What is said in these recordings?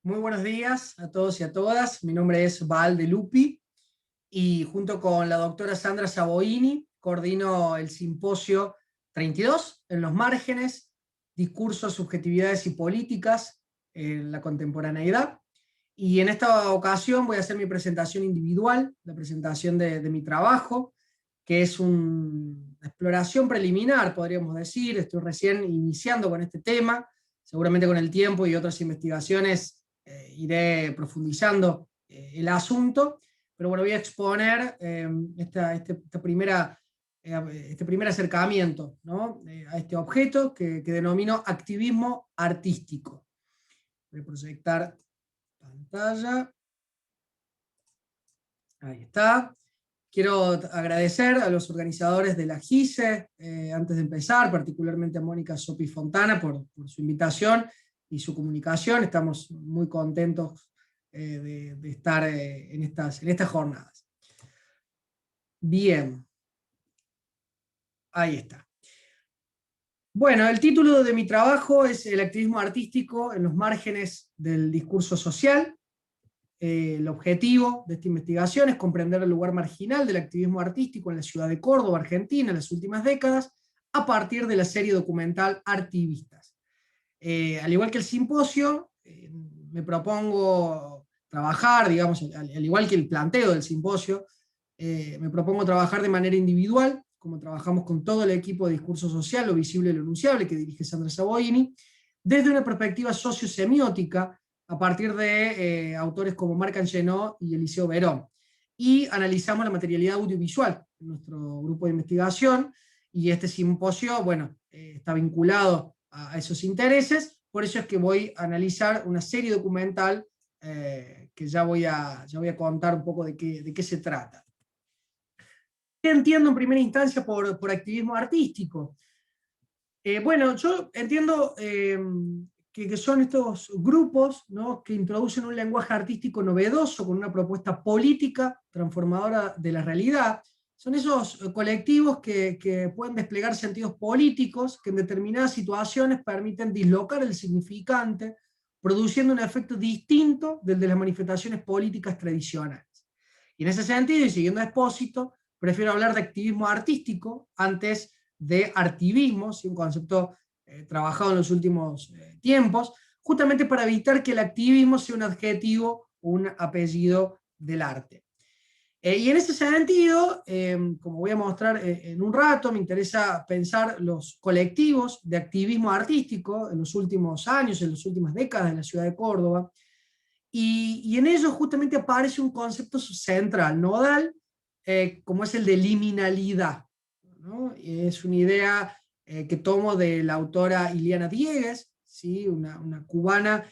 Muy buenos días a todos y a todas. Mi nombre es Baal de Lupi y junto con la doctora Sandra Saboini coordino el simposio 32 en los márgenes, discursos, subjetividades y políticas en la contemporaneidad. Y en esta ocasión voy a hacer mi presentación individual, la presentación de mi trabajo, que es una exploración preliminar, podríamos decir. Estoy recién iniciando con este tema. Seguramente con el tiempo y otras investigaciones iré profundizando el asunto, pero bueno, voy a exponer este primer acercamiento, ¿no? A este objeto que denomino activismo artístico. Voy a proyectar pantalla. Ahí está. Quiero agradecer a los organizadores de la GISE, antes de empezar, particularmente a Mónica Sopi Fontana por su invitación y su comunicación. Estamos muy contentos de estar en estas jornadas. Bien, ahí está. Bueno, el título de mi trabajo es El activismo artístico en los márgenes del discurso social. El objetivo de esta investigación es comprender el lugar marginal del activismo artístico en la ciudad de Córdoba, Argentina, en las últimas décadas, a partir de la serie documental Artivistas. Al igual que el simposio, me propongo trabajar, digamos, al igual que el planteo del simposio, me propongo trabajar de manera individual, como trabajamos con todo el equipo de discurso social, lo visible y lo enunciable, que dirige Sandra Saboini, desde una perspectiva sociosemiótica, a partir de autores como Marc Angenot y Eliseo Verón. Y analizamos la materialidad audiovisual en nuestro grupo de investigación, y este simposio, bueno, está vinculado a esos intereses, por eso es que voy a analizar una serie documental que ya voy a contar un poco de qué se trata. ¿Qué entiendo en primera instancia por activismo artístico? Bueno, yo entiendo que son estos grupos, ¿no?, que introducen un lenguaje artístico novedoso con una propuesta política transformadora de la realidad. Son esos colectivos que pueden desplegar sentidos políticos que en determinadas situaciones permiten dislocar el significante, produciendo un efecto distinto del de las manifestaciones políticas tradicionales. Y en ese sentido, y siguiendo a Espósito, prefiero hablar de activismo artístico antes de artivismo, ¿sí?, un concepto trabajado en los últimos tiempos, justamente para evitar que el activismo sea un adjetivo o un apellido del arte. Y en ese sentido, como voy a mostrar en un rato, me interesa pensar los colectivos de activismo artístico en los últimos años, en las últimas décadas en la ciudad de Córdoba, y en ello justamente aparece un concepto central, nodal, como es el de liminalidad, ¿no? Es una idea que tomo de la autora Iliana Diegues, ¿sí?, una cubana,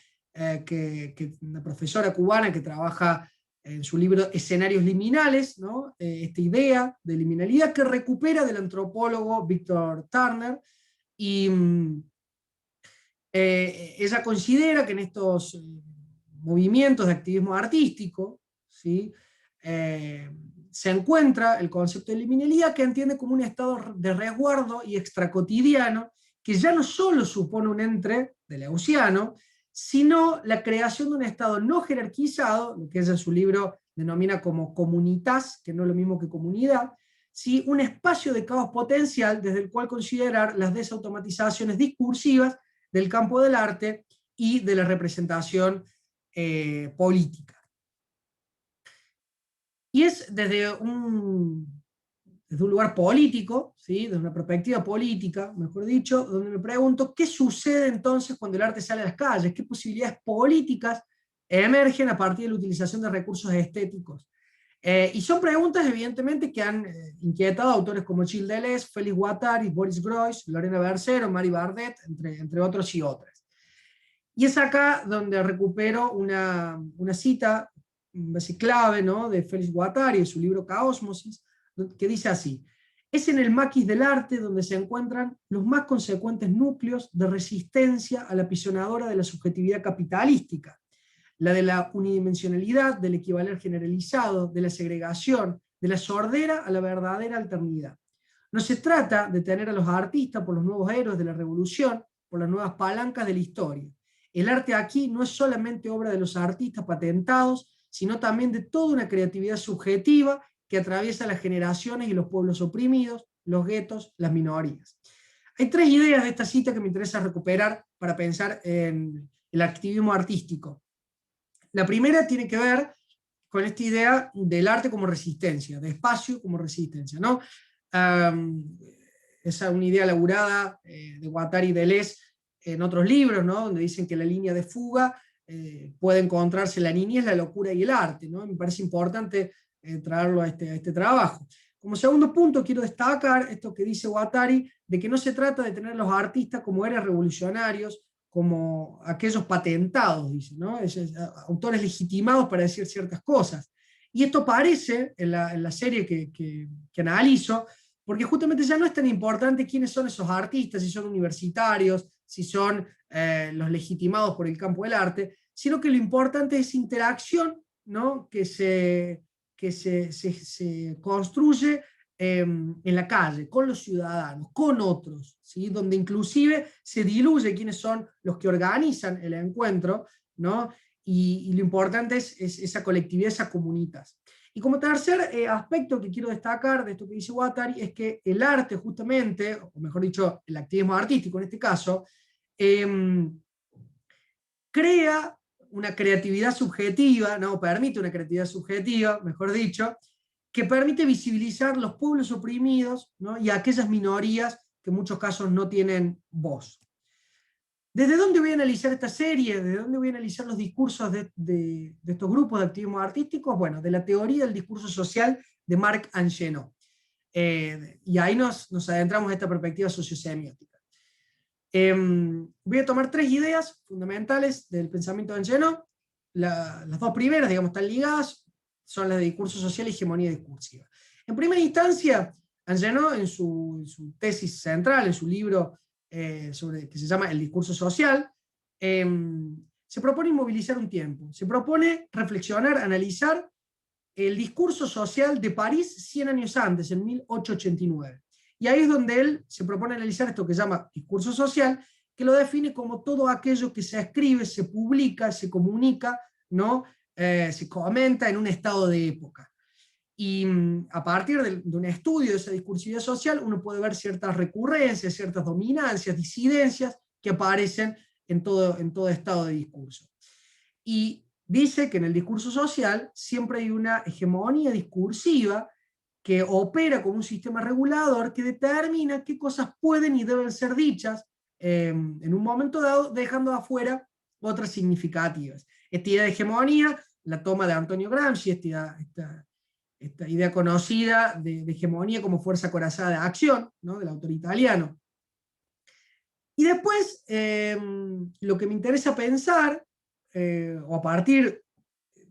una profesora cubana que trabaja en su libro Escenarios Liminales, ¿no?, esta idea de liminalidad que recupera del antropólogo Víctor Turner, y ella considera que en estos movimientos de activismo artístico, ¿sí?, se encuentra el concepto de liminalidad, que entiende como un estado de resguardo y extracotidiano, que ya no solo supone un entre de Leuciano, sino la creación de un estado no jerarquizado, lo que ella en su libro denomina como comunitas, que no es lo mismo que comunidad, ¿sí?, un espacio de caos potencial desde el cual considerar las desautomatizaciones discursivas del campo del arte y de la representación política. Y es desde un lugar político, ¿sí?, desde una perspectiva política, mejor dicho, donde me pregunto qué sucede entonces cuando el arte sale a las calles, qué posibilidades políticas emergen a partir de la utilización de recursos estéticos. Y son preguntas, evidentemente, que han inquietado a autores como Gilles Deleuze, Félix Guattari, Boris Groys, Lorena Bercero, Mary Bardet, entre otros y otras. Y es acá donde recupero una cita así clave, ¿no?, de Félix Guattari en su libro Caósmosis, que dice así: es en el maquis del arte donde se encuentran los más consecuentes núcleos de resistencia a la apisonadora de la subjetividad capitalística, la de la unidimensionalidad, del equivaler generalizado, de la segregación, de la sordera a la verdadera alternidad. No se trata de tener a los artistas por los nuevos héroes de la revolución, por las nuevas palancas de la historia. El arte aquí no es solamente obra de los artistas patentados, sino también de toda una creatividad subjetiva que atraviesa las generaciones y los pueblos oprimidos, los guetos, las minorías. Hay tres ideas de esta cita que me interesa recuperar para pensar en el activismo artístico. La primera tiene que ver con esta idea del arte como resistencia, de espacio como resistencia, ¿no? Esa es una idea elaborada de Guattari y Deleuze en otros libros, ¿no? Donde dicen que la línea de fuga puede encontrarse la niñez, la locura y el arte, ¿no? Me parece importante traerlo a este trabajo. Como segundo punto, quiero destacar esto que dice Guattari, de que no se trata de tener a los artistas como héroes revolucionarios, como aquellos patentados, dice, ¿no? Autores legitimados para decir ciertas cosas. Y esto aparece en la serie que analizo, porque justamente ya no es tan importante quiénes son esos artistas, si son universitarios, si son los legitimados por el campo del arte, sino que lo importante es interacción, ¿no? que se construye en la calle, con los ciudadanos, con otros, ¿sí? Donde inclusive se diluye quiénes son los que organizan el encuentro, ¿no? Y lo importante es esa colectividad, esa comunitas. Y como tercer aspecto que quiero destacar de esto que dice Guattari es que el arte justamente, o mejor dicho, el activismo artístico en este caso, crea una creatividad subjetiva, no, permite una creatividad subjetiva, mejor dicho, que permite visibilizar los pueblos oprimidos, ¿no? Y aquellas minorías que en muchos casos no tienen voz. ¿Desde dónde voy a analizar esta serie? ¿Desde dónde voy a analizar los discursos de estos grupos de activismo artísticos? Bueno, de la teoría del discurso social de Marc Angenoux. Y ahí nos adentramos en esta perspectiva sociosemiótica. Voy a tomar tres ideas fundamentales del pensamiento de Angenoux. Las dos primeras, digamos, están ligadas, son las de discurso social y hegemonía discursiva. En primera instancia, Angenoux, en su tesis central, en su libro que se llama El discurso social, se propone inmovilizar un tiempo, se propone reflexionar, analizar el discurso social de París 100 años antes, en 1889. Y ahí es donde él se propone analizar esto que llama discurso social, que lo define como todo aquello que se escribe, se publica, se comunica, ¿no? Se comenta en un estado de época. Y a partir de un estudio de esa discursividad social, uno puede ver ciertas recurrencias, ciertas dominancias, disidencias que aparecen en todo estado de discurso. Y dice que en el discurso social siempre hay una hegemonía discursiva que opera como un sistema regulador que determina qué cosas pueden y deben ser dichas en un momento dado, dejando afuera otras significativas. Esta idea de hegemonía la toma de Antonio Gramsci, esta idea conocida de hegemonía como fuerza acorazada de acción, ¿no? Del autor italiano. Y después, lo que me interesa pensar, o a partir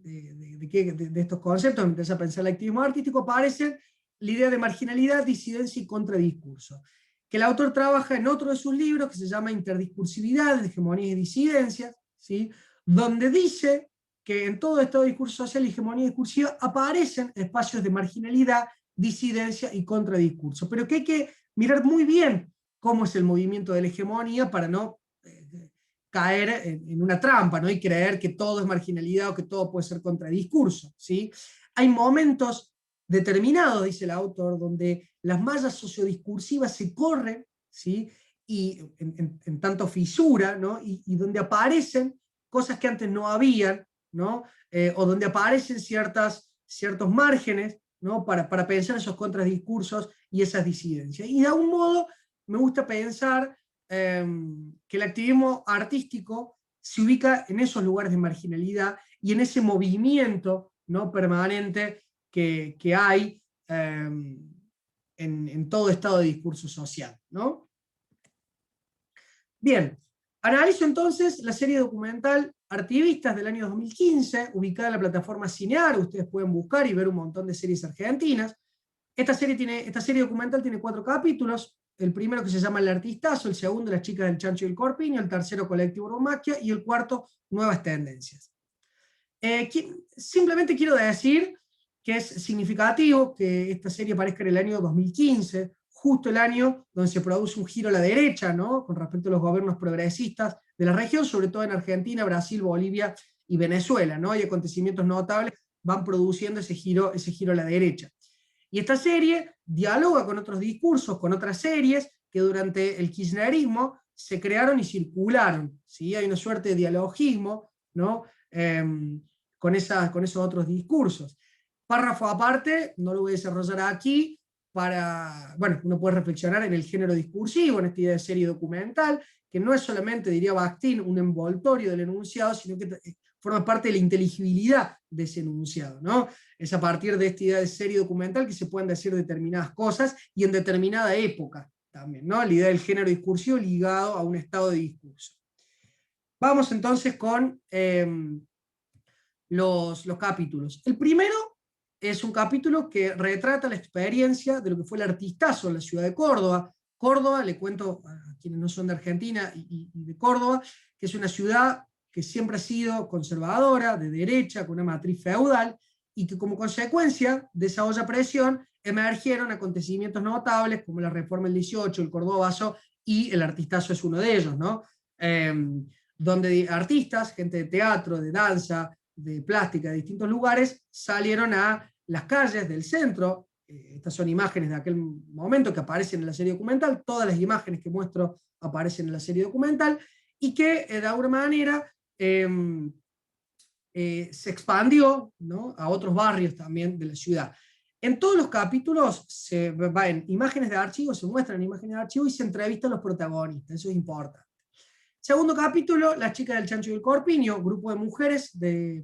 de estos conceptos, me interesa pensar el activismo artístico, aparece la idea de marginalidad, disidencia y contradiscurso, que el autor trabaja en otro de sus libros, que se llama Interdiscursividad, Hegemonías y Disidencias, ¿sí? Donde dice que en todo estado de discurso social y hegemonía discursiva aparecen espacios de marginalidad, disidencia y contradiscurso, pero que hay que mirar muy bien cómo es el movimiento de la hegemonía para no caer en una trampa, ¿no? Y creer que todo es marginalidad o que todo puede ser contradiscurso, ¿sí? Hay momentos determinados, dice el autor, donde las mallas sociodiscursivas se corren, ¿sí? Y en tanto fisura, ¿no? Y donde aparecen cosas que antes no habían, ¿no? O donde aparecen ciertos márgenes, ¿no? Para pensar esos contradiscursos y esas disidencias. Y de algún modo me gusta pensar que el activismo artístico se ubica en esos lugares de marginalidad y en ese movimiento, ¿no? Permanente que hay en todo estado de discurso social, ¿no? Bien, analizo entonces la serie documental Artivistas del año 2015, ubicada en la plataforma Cinear. Ustedes pueden buscar y ver un montón de series argentinas. Esta serie documental tiene 4 capítulos. El primero que se llama El Artistazo, el segundo Las Chicas del Chancho y el Corpiño, el tercero Colectivo Romaquia y el cuarto Nuevas Tendencias. Simplemente quiero decir que es significativo que esta serie aparezca en el año 2015, justo el año donde se produce un giro a la derecha, ¿no? Con respecto a los gobiernos progresistas de la región, sobre todo en Argentina, Brasil, Bolivia y Venezuela, ¿no? Y acontecimientos notables van produciendo ese giro a la derecha. Y esta serie dialoga con otros discursos, con otras series que durante el kirchnerismo se crearon y circularon, ¿sí? Hay una suerte de dialogismo, ¿no? Con esos otros discursos. Párrafo aparte, no lo voy a desarrollar aquí, bueno, uno puede reflexionar en el género discursivo, en esta idea de serie documental, que no es solamente, diría Bakhtin, un envoltorio del enunciado, sino que forma parte de la inteligibilidad de ese enunciado, ¿no? Es a partir de esta idea de serie documental que se pueden decir determinadas cosas y en determinada época también, ¿no? La idea del género discursivo ligado a un estado de discurso. Vamos entonces con los capítulos. El primero es un capítulo que retrata la experiencia de lo que fue el artistazo en la ciudad de Córdoba. Córdoba, le cuento a quienes no son de Argentina y de Córdoba, que es una ciudad que siempre ha sido conservadora, de derecha, con una matriz feudal, y que como consecuencia de esa olla a presión emergieron acontecimientos notables como la Reforma del 18, el Cordobazo, y el artistazo es uno de ellos, ¿no? Donde artistas, gente de teatro, de danza, de plástica de distintos lugares, salieron a las calles del centro. Estas son imágenes de aquel momento que aparecen en la serie documental, todas las imágenes que muestro aparecen en la serie documental, y que de alguna manera se expandió, ¿no?, a otros barrios también de la ciudad. En todos los capítulos se ven imágenes de archivo, se muestran imágenes de archivo y se entrevistan a los protagonistas, eso es importante. Segundo capítulo, Las chicas del chancho y el corpiño, grupo de mujeres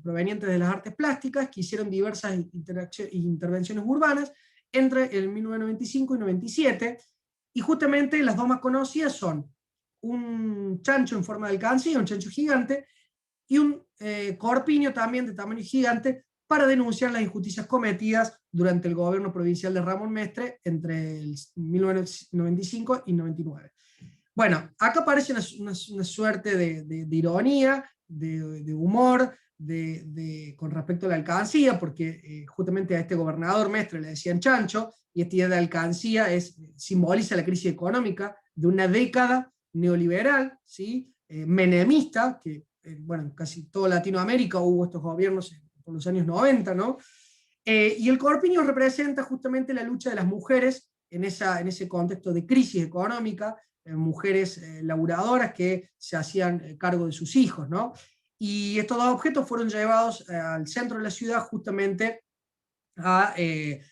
provenientes de las artes plásticas que hicieron diversas intervenciones urbanas entre el 1995 y 97, y justamente las dos más conocidas son un chancho en forma de alcancía, un chancho gigante, y un corpiño también de tamaño gigante, para denunciar las injusticias cometidas durante el gobierno provincial de Ramón Mestre entre el 1995 y 99. Bueno, acá aparece una suerte de ironía, de humor, con respecto a la alcancía, porque justamente a este gobernador Mestre le decían chancho, y esta idea de alcancía simboliza la crisis económica de una década neoliberal, ¿sí? Menemista, que bueno, en casi toda Latinoamérica hubo estos gobiernos por los años 90, ¿no? Y el corpiño representa justamente la lucha de las mujeres en ese contexto de crisis económica, mujeres laburadoras que se hacían cargo de sus hijos, ¿no? Y estos dos objetos fueron llevados al centro de la ciudad, justamente a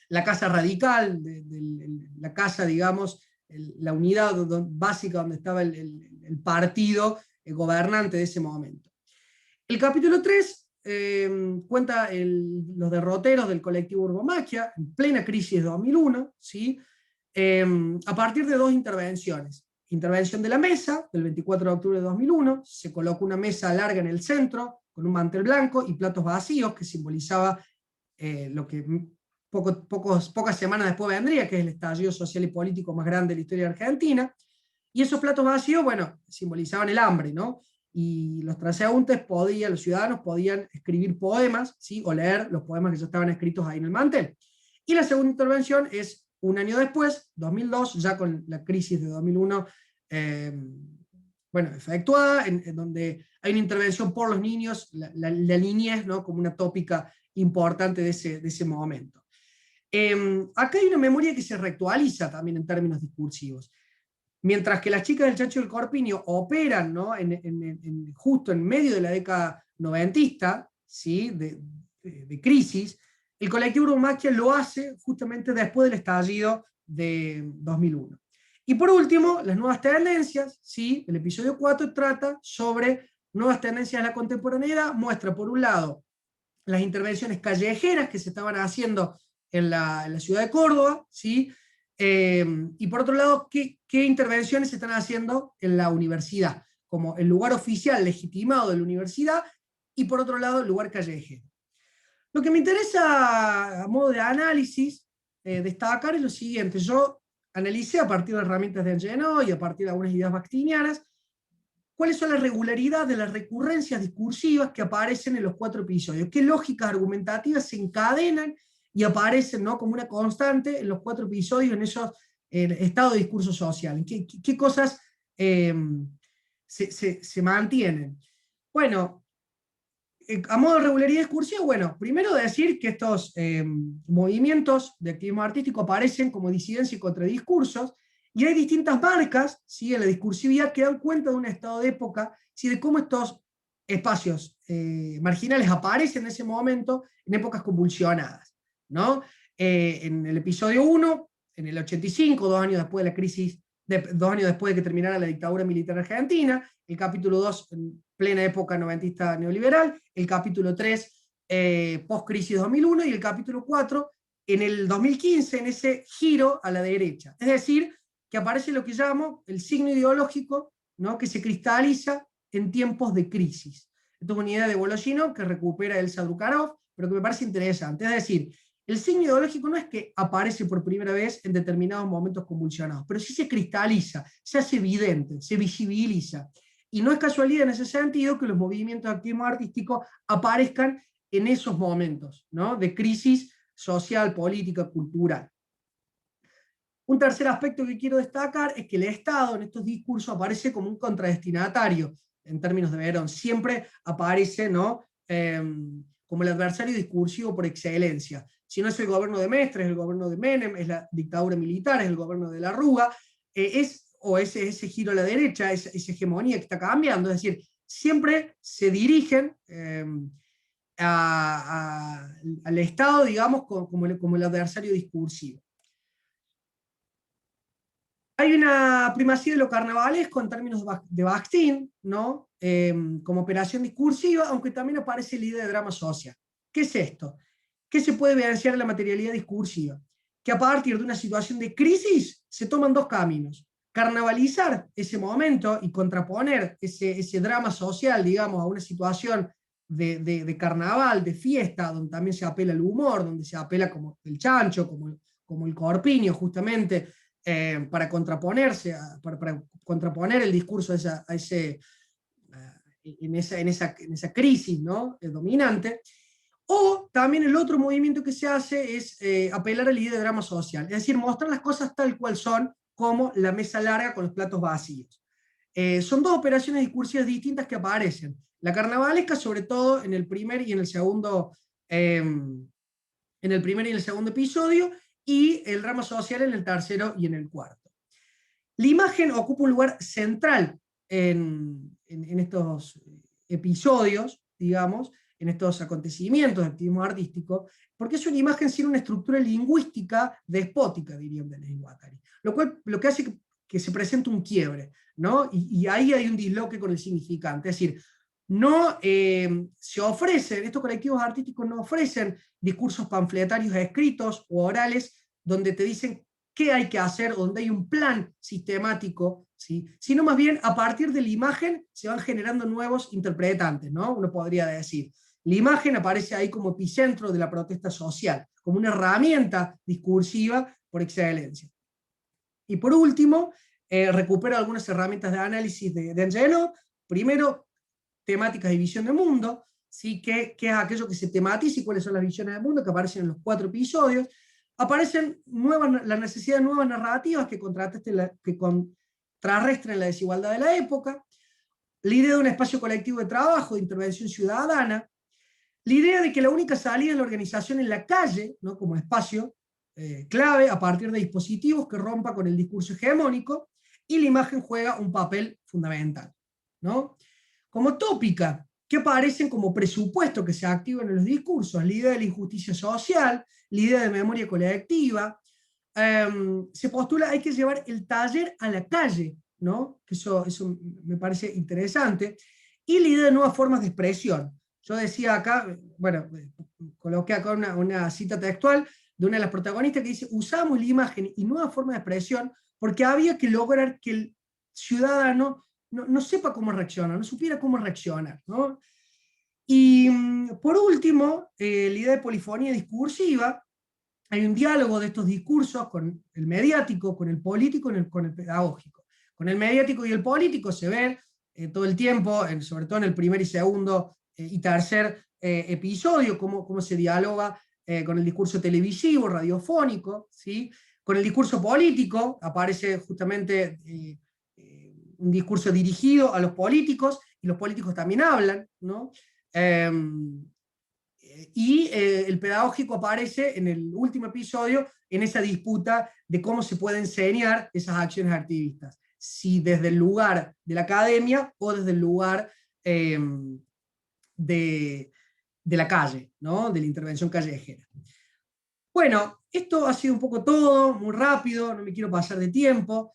la casa radical, la casa, digamos, la unidad básica donde estaba el partido gobernante de ese momento. El capítulo 3 cuenta los derroteros del colectivo Urbomaquia, en plena crisis de 2001, ¿sí? A partir de dos intervenciones. Intervención de la mesa, del 24 de octubre de 2001, se colocó una mesa larga en el centro, con un mantel blanco y platos vacíos, que simbolizaba lo que pocas semanas después vendría, que es el estallido social y político más grande de la historia de Argentina. Y esos platos vacíos, bueno, simbolizaban el hambre, ¿no? Y los transeúntes los ciudadanos podían escribir poemas, ¿sí?, o leer los poemas que ya estaban escritos ahí en el mantel. Y la segunda intervención es un año después, 2002, ya con la crisis de 2001, bueno, efectuada, en donde hay una intervención por los niños, la niñez, ¿no?, como una tópica importante de ese momento. Acá hay una memoria que se reactualiza también en términos discursivos. Mientras que las chicas del chancho y el corpiño operan, ¿no?, justo en medio de la década noventista, ¿sí?, de crisis, el colectivo Urbomaquia lo hace justamente después del estallido de 2001. Y por último, las nuevas tendencias, ¿sí? El episodio 4 trata sobre nuevas tendencias de la contemporaneidad, muestra por un lado las intervenciones callejeras que se estaban haciendo en la ciudad de Córdoba, ¿sí? Y por otro lado, ¿qué intervenciones se están haciendo en la universidad? Como el lugar oficial legitimado de la universidad, y por otro lado, el lugar callejero. Lo que me interesa a modo de análisis destacar es lo siguiente. Yo analicé a partir de herramientas de Engenho y a partir de algunas ideas bakhtinianas cuáles son las regularidades de las recurrencias discursivas que aparecen en los 4 episodios, qué lógicas argumentativas se encadenan y aparecen, ¿no?, como una constante en los 4 episodios, en esos estados de discurso social, qué cosas se mantienen. Bueno, a modo de regularidad discursiva, bueno, primero decir que estos movimientos de activismo artístico aparecen como disidencia y contradiscursos, y hay distintas marcas, ¿sí?, en la discursividad que dan cuenta de un estado de época, ¿sí?, de cómo estos espacios marginales aparecen en ese momento en épocas convulsionadas, ¿no? En el episodio 1, en el 85, 2 años después de la crisis, 2 años después de que terminara la dictadura militar argentina, el capítulo 2, en plena época noventista neoliberal, el capítulo 3, post-crisis 2001, y el capítulo 4, en el 2015, en ese giro a la derecha. Es decir, que aparece lo que llamo el signo ideológico, ¿no?, que se cristaliza en tiempos de crisis. Esto es una idea de Voloshinov que recupera Elsa Drukarov, pero que me parece interesante. Es decir, el signo ideológico no es que aparece por primera vez en determinados momentos convulsionados, pero sí se cristaliza, se hace evidente, se visibiliza. Y no es casualidad en ese sentido que los movimientos de activismo artístico aparezcan en esos momentos, ¿no?, de crisis social, política, cultural. Un tercer aspecto que quiero destacar es que el Estado en estos discursos aparece como un contradestinatario, en términos de Verón. Siempre aparece, ¿no?, como el adversario discursivo por excelencia. Si no es el gobierno de Mestre, es el gobierno de Menem, es la dictadura militar, es el gobierno de la Rúa, o ese giro a la derecha, esa hegemonía que está cambiando. Es decir, siempre se dirigen al Estado, digamos, como el adversario discursivo. Hay una primacía de lo carnavalesco en términos de Bakhtin, ¿no?, como operación discursiva, aunque también aparece la idea de drama social. ¿Qué es esto? ¿Qué se puede evidenciar en la materialidad discursiva? Que a partir de una situación de crisis se toman dos caminos. Carnavalizar ese momento y contraponer ese drama social, digamos, a una situación de carnaval, de fiesta, donde también se apela al humor, donde se apela como el chancho, como el corpiño, justamente, para contraponerse, para contraponer el discurso en esa crisis, ¿no?, dominante. O también el otro movimiento que se hace es apelar a la idea de drama social, es decir, mostrar las cosas tal cual son, como la mesa larga con los platos vacíos. Son dos operaciones discursivas distintas que aparecen. La carnavalesca, sobre todo en el primer y en el segundo, episodio, y el drama social en el tercero y en el cuarto. La imagen ocupa un lugar central en estos episodios, digamos, en estos acontecimientos de activismo artístico, porque es una imagen sin una estructura lingüística despótica, dirían Deleuze y Guattari, lo que hace que se presente un quiebre, ¿no? Y ahí hay un disloque con el significante. Es decir, no se ofrecen, estos colectivos artísticos no ofrecen discursos panfletarios escritos o orales donde te dicen qué hay que hacer, donde hay un plan sistemático, ¿sí?, sino más bien a partir de la imagen se van generando nuevos interpretantes, ¿no?, uno podría decir. La imagen aparece ahí como epicentro de la protesta social, como una herramienta discursiva por excelencia. Y por último, recupero algunas herramientas de análisis de Angelo. Primero, temáticas de visión de mundo, ¿sí?, qué es aquello que se tematiza y cuáles son las visiones del mundo que aparecen en los 4 episodios. Aparecen la necesidad de nuevas narrativas que contrarrestren la desigualdad de la época, la idea de un espacio colectivo de trabajo, de intervención ciudadana, la idea de que la única salida es la organización en la calle, ¿no?, como espacio clave a partir de dispositivos que rompa con el discurso hegemónico, y la imagen juega un papel fundamental, ¿no? Como tópica, que aparecen como presupuesto que se activan en los discursos, la idea de la injusticia social, la idea de memoria colectiva. Se postula hay que llevar el taller a la calle, ¿no?, que eso me parece interesante, y la idea de nuevas formas de expresión. Yo decía acá, bueno, coloqué acá una cita textual de una de las protagonistas que dice: usamos la imagen y nuevas formas de expresión porque había que lograr que el ciudadano no sepa cómo reaccionar, no supiera cómo reaccionar, ¿no? Y por último, la idea de polifonía discursiva. Hay un diálogo de estos discursos con el mediático, con el político y con el pedagógico. Con el mediático y el político se ve todo el tiempo, sobre todo en el primer y segundo y tercer episodio, cómo se dialoga con el discurso televisivo, radiofónico, ¿sí? Con el discurso político aparece justamente un discurso dirigido a los políticos, y los políticos también hablan, ¿no? El pedagógico aparece en el último episodio en esa disputa de cómo se puede enseñar esas acciones activistas, si desde el lugar de la academia o desde el lugar eh, de, de la calle, ¿no? De la intervención callejera. Bueno, esto ha sido un poco todo, muy rápido, no me quiero pasar de tiempo.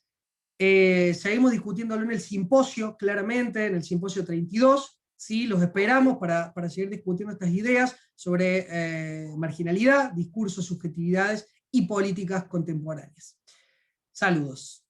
Seguimos discutiéndolo en el simposio, claramente, en el simposio 32, ¿sí? Los esperamos para seguir discutiendo estas ideas sobre marginalidad, discursos, subjetividades y políticas contemporáneas. Saludos.